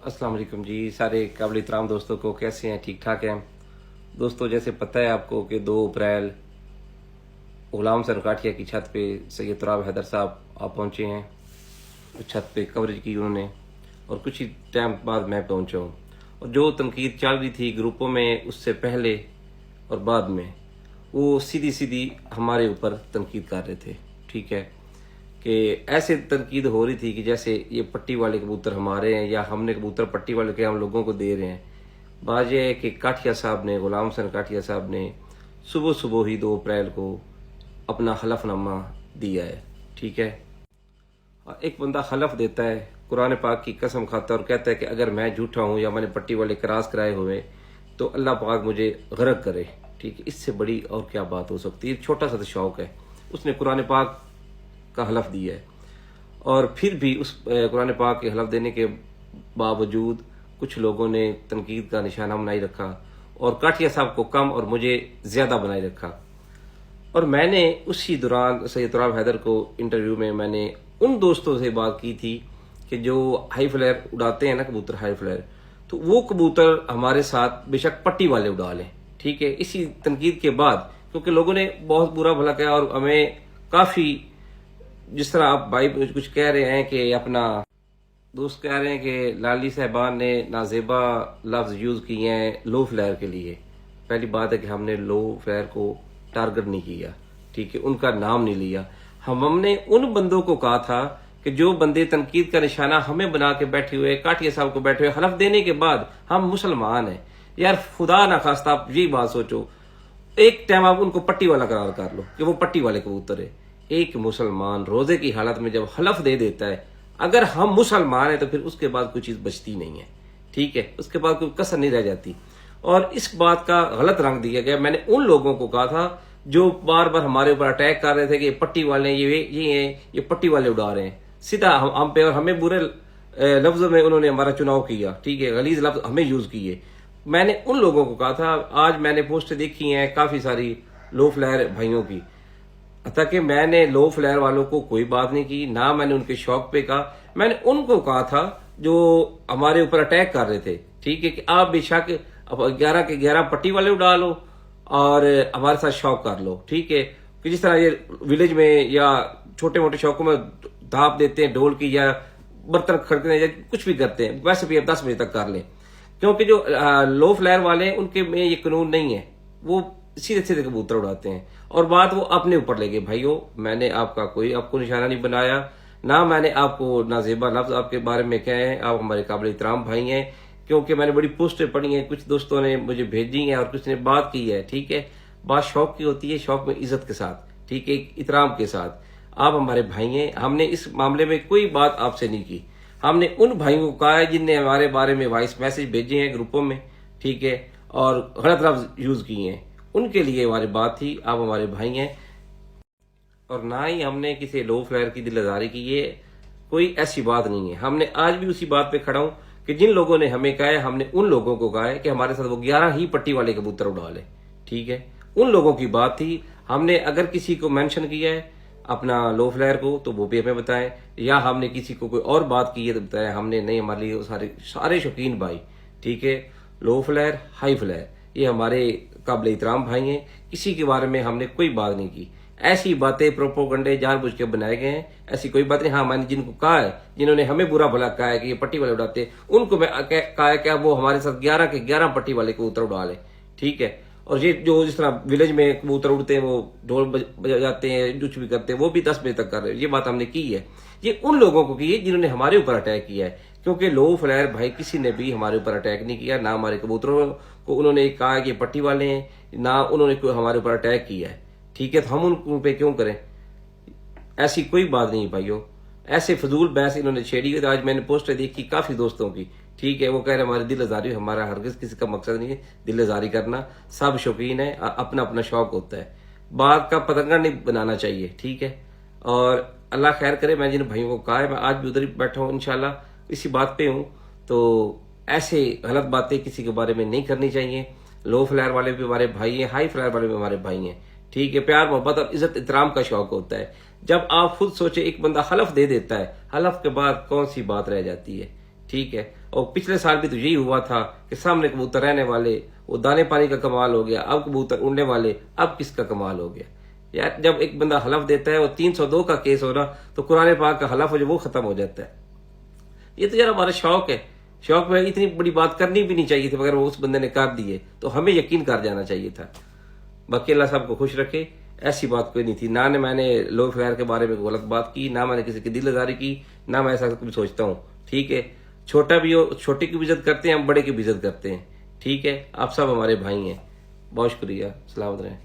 अस्सलाम वालेकुम जी। सारे काबिल इतराम दोस्तों को कैसे हैं? ठीक ठाक हैं दोस्तों। जैसे पता है आपको कि 2 अप्रैल गुलाम सर काठिया की छत पे सैयद तुराब हैदर साहब आप पहुंचे हैं। उस छत पे कवरेज की उन्होंने और कुछ ही टाइम बाद मैं पहुंचा हूँ। और जो तनकीद चल रही थी ग्रुपों में उससे पहले और बाद में, वो सीधी सीधी हमारे ऊपर तनकीद कर रहे थे। ठीक है कि ऐसे तनकीद हो रही थी कि जैसे ये पट्टी वाले कबूतर हमारे हैं या हमने कबूतर पट्टी वाले के हम लोगों को दे रहे हैं। बात यह है कि काठिया साहब ने, गुलाम हसन काठिया साहब ने सुबह सुबह ही 2 अप्रैल को अपना हलफनामा दिया है। ठीक है, एक बंदा हलफ देता है, कुरान पाक की कसम खाता है और कहता है कि अगर मैं झूठा हूँ या मैंने पट्टी वाले क्रॉस कराए हुए तो अल्लाह पाक मुझे गरक करे। ठीक है, इससे बड़ी और क्या बात हो सकती है? छोटा सा तो शौक है, उसने कुरान पाक का हलफ दिया है। और फिर भी उस कुरान पाक के हलफ देने के बावजूद कुछ लोगों ने तनकीद का निशाना बनाए रखा और काठिया साहब को कम और मुझे ज्यादा बनाए रखा। और मैंने उसी दौरान सैयद तुराब हैदर को इंटरव्यू में मैंने उन दोस्तों से बात की थी कि जो हाई फ्लेयर उड़ाते हैं ना, कबूतर हाई फ्लेयर, तो वो कबूतर हमारे साथ बेशक पट्टी वाले उड़ा लें। ठीक है, इसी तनकीद के बाद, क्योंकि लोगों ने बहुत बुरा भला किया और हमें काफी, जिस तरह आप भाई कुछ कह रहे हैं कि अपना दोस्त कह रहे हैं कि लाली साहबान ने नाजेबा लफ्ज यूज किए हैं लो फ्लेयर के लिए। पहली बात है कि हमने लो फ्लेयर को टारगेट नहीं किया। ठीक है, उनका नाम नहीं लिया। हमने उन बंदों को कहा था कि जो बंदे तनकीद का निशाना हमें बना के बैठे हुए, काठिया साहब को बैठे हुए, हलफ देने के बाद हम मुसलमान हैं। यार खुदा ना खास्ता आप यही बात सोचो, एक टाइम आप उनको पट्टी वाला करार कर लो कि वो पट्टी वाले कबूतर है। एक मुसलमान रोजे की हालत में जब हलफ दे देता है, अगर हम मुसलमान हैं तो फिर उसके बाद कोई चीज बचती नहीं है। ठीक है, उसके बाद कोई कसर नहीं रह जाती। और इस बात का गलत रंग दिया गया। मैंने उन लोगों को कहा था जो बार बार हमारे ऊपर अटैक कर रहे थे कि पट्टी वाले ये पट्टी वाले उड़ा रहे हैं, सीधा हम पे, और हमें बुरे लफ्जों में उन्होंने हमारा चुनाव किया। ठीक है, गलीज लफ्ज हमें यूज किए। मैंने उन लोगों को कहा था, आज मैंने पोस्ट देखी हैं काफी सारी लो फ्लेयर भाइयों की, ताकि मैंने लो फ्लेयर वालों को कोई बात नहीं की, ना मैंने उनके शौक पे कहा। मैंने उनको कहा था जो हमारे ऊपर अटैक कर रहे थे, ठीक है, कि आप बेशक अब 11 के 11 पट्टी वाले उड़ा लो और हमारे साथ शौक कर लो। ठीक है, कि जिस तरह ये विलेज में या छोटे मोटे शौकों में धाप देते हैं ढोल की, या बर्तन खड़कते हैं, या कुछ भी करते हैं, वैसे भी अब 10 बजे तक कर लें। क्योंकि जो लो फ्लेयर वाले हैं उनके में ये कानून नहीं है, वो सीधे सीधे कबूतर उड़ाते हैं। और बात वो अपने ऊपर ले गए। भाइयों, मैंने आपको निशाना नहीं बनाया, ना मैंने आपको नाजेबा लफ्ज आपके बारे में कहे हैं। आप हमारे काबिल इतराम भाई हैं, क्योंकि मैंने बड़ी पोस्टें पढ़ी हैं, कुछ दोस्तों ने मुझे भेजी हैं और कुछ ने बात की है। ठीक है, बात शौक की होती है, शौक में इज्जत के साथ, ठीक है, इतराम के साथ। आप हमारे भाई हैं, हमने इस मामले में कोई बात आपसे नहीं की। हमने उन भाइयों को कहा है जिनने हमारे बारे में वॉइस मैसेज भेजे हैं ग्रुपों में, ठीक है, और गलत लफ्ज यूज किए हैं, उनके लिए हमारी बात थी। आप हमारे भाई हैं और ना ही हमने किसी लो फ्लेयर की दिल आजारी की, ये कोई ऐसी बात नहीं है। हमने आज भी उसी बात पे खड़ा हूं कि जिन लोगों ने हमें कहा है, हमने उन लोगों को कहा है कि हमारे साथ वो 11 ही पट्टी वाले कबूतर उड़ा ले। ठीक है, उन लोगों की बात थी। हमने अगर किसी को मेंशन किया है अपना लो फ्लेयर को तो वो भी हमें बताएं, या हमने किसी को कोई और बात की है तो बताएं। हमने नहीं, हमारे लिए सारे शौकीन भाई, ठीक है, लो फ्लेयर हाई फ्लेयर, ये हमारे काबिल इतराम भाई हैं। किसी के बारे में हमने कोई बात नहीं की। ऐसी बातें प्रोपोगंडे जानबूझ के बनाए गए हैं, ऐसी कोई बात नहीं। हाँ, मैंने जिनको कहा है, जिन्होंने हमें बुरा भला कहा है कि ये पट्टी वाले उड़ाते, उनको मैं कहा है कि वो हमारे साथ 11 के 11 पट्टी वाले कबूतर उड़ा ले। ठीक है, और ये जो जिस तरह विलेज में कबूतर उड़ते हैं, वो ढोल बजाते हैं, कुछ भी करते हैं, वो भी 10 बजे तक कर रहे हैं। ये बात हमने की है। ये उन लोगों को की है जिन्होंने हमारे ऊपर अटैक किया है, क्योंकि लो फ्लेयर भाई किसी ने भी हमारे ऊपर अटैक नहीं किया। ना हमारे कबूतरों को उन्होंने कहा कि पट्टी वाले हैं, ना उन्होंने कोई हमारे ऊपर अटैक किया है। ठीक है, तो हम उन पे क्यों करें? ऐसी कोई बात नहीं भाइयों, ऐसे फजूल बहस इन्होंने छेड़ी हुई। तो आज मैंने पोस्टर देखी काफी दोस्तों की, ठीक है, वो कह रहे हमारी दिल आजारी, हमारा हरगिज किसी का मकसद नहीं है दिल आजारी करना। सब शौकीन है, अपना अपना शौक होता है, बात का पतंगा नहीं बनाना चाहिए। ठीक है, और अल्लाह खैर करे। मैं जिन भाइयों को कहा है, मैं आज भी उधर ही बैठा हूँ, इंशाल्लाह इसी बात पे हूँ। तो ऐसे गलत बातें किसी के बारे में नहीं करनी चाहिए। लो फ्लेयर वाले भी हमारे भाई हैं, हाई फ्लेयर वाले भी हमारे भाई हैं। ठीक है, प्यार मोहब्बत और इज्जत इतराम का शौक होता है। जब आप खुद सोचे, एक बंदा हलफ दे देता है, हलफ के बाद कौन सी बात रह जाती है? ٹھیک ہے. اور پچھلے سال بھی تو یہی ہوا تھا کہ سامنے کبوتر رہنے والے وہ دانے پانی کا کمال ہو گیا, اب کبوتر اڑنے والے اب کس کا کمال ہو گیا. یار جب ایک بندہ حلف دیتا ہے اور 302 کا کیس ہو رہا تو قرآن پاک کا حلف جو وہ ختم ہو جاتا ہے. یہ تو یار ہمارا شوق ہے, شوق میں اتنی بڑی بات کرنی بھی نہیں چاہیے تھی, مگر وہ اس بندے نے کر دیے تو ہمیں یقین کر جانا چاہیے تھا. باقی اللہ صاحب کو خوش رکھے, ایسی بات کوئی نہیں تھی. نہ میں نے لو فغیر کے بارے میں غلط بات کی, نہ میں نے کسی کی دل آزاری کی, نہ میں ایسا کبھی سوچتا ہوں. ٹھیک ہے, چھوٹا بھی ہو چھوٹے کی بھی عزت کرتے ہیں, ہم بڑے کی بھی عزت کرتے ہیں. ٹھیک ہے, آپ سب ہمارے بھائی ہیں. بہت شکریہ, سلامت رہیں.